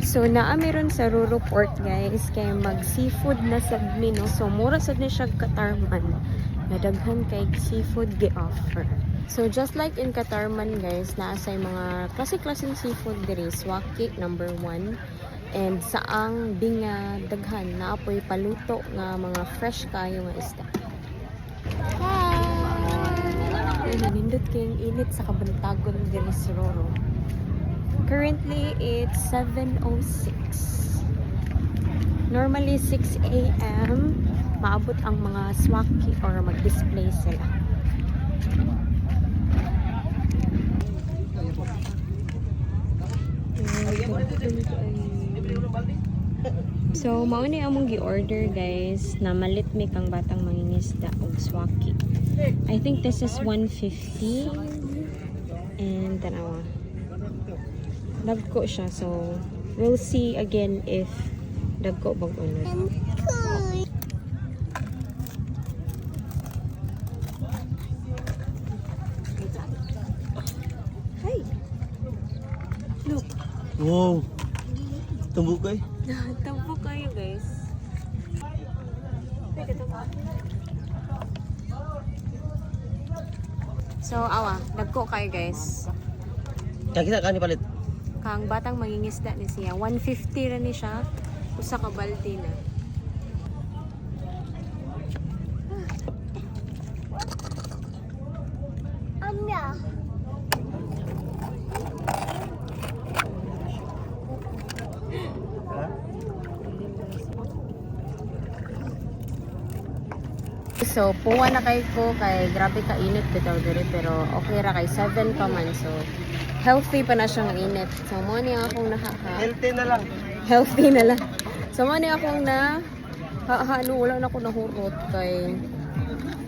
So naa meron sa Ruro Port guys kay mag seafood na sad mi no. So mura sad ni siya Katarman. Nadaghan kay seafood gi-offer. So just like in Katarman guys, naa say mga klase-klaseng seafood diri, swaki number 1 and saang binga daghan na apoy paluto nga mga fresh kayo nga isda. Hi! Nindot kayong init sa kabantagon diri sa Ruro. Currently, it's 7:06. Normally, 6 a.m. maabot ang mga swaki or mag-display sila. So, mauni among gi-order guys na malit mi kang batang mangingisda og swaki. I think this is 150 and tanawa. Dagko siya, so we'll see again if dagko bang unod. Hi! Look! Wow! Tumbok kayo? Tampo kayo guys. So, awa, dagko kayo guys. Kaya kita ka ni palit. Kang batang mangingisda ni siya. 150 ra ni siya. Usa ka balde na. Amya. So, puwa na kay ko kay grabe ka init bitaw diri pero okay ra kay 7 pa man. So, healthy pa na siyang init. So, mo ni akong Healthy na lang. healthy na lang. So, mo ni akong wala na ako nahurot kay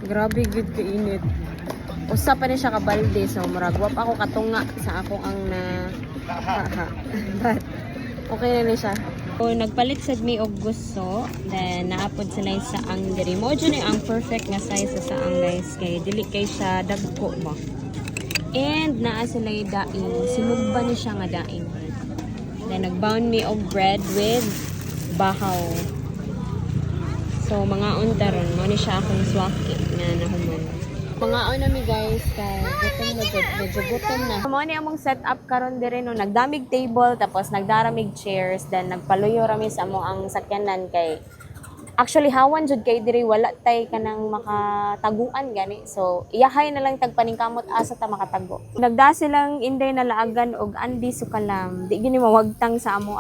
grabe gud ka init. Usa pa ni siya ka balde. So, muragwap ako katunga sa ako ang But, okay na ni siya. So, nagpalit sad mi og gusto. Then, naapod sila sa ang diri. Mo dyan ang perfect nga size sa ang guys. Kay dili kay siya dagko ba. And, naa sila yung daing. Sinugba ni siya nga daing. Then, nagbound mi og bread with bahaw. So, mga untaron. Mo ni siya akong swaki na nahuman. Mga na mi guys, kay gutom na good. Medyo gutom na. Mo ni among setup karon dire no, nagdamig table tapos nagdaramig chairs, then nagpaluyo rami sa amo ang sakyanan kay actually hawan jud kay diri wala tay kanang makataguan gani. So iyahay na lang tagpaningkamot asa ta makatago. Nagda silang inday na laagan og andi sukalam. Di gini mawagtang sa amo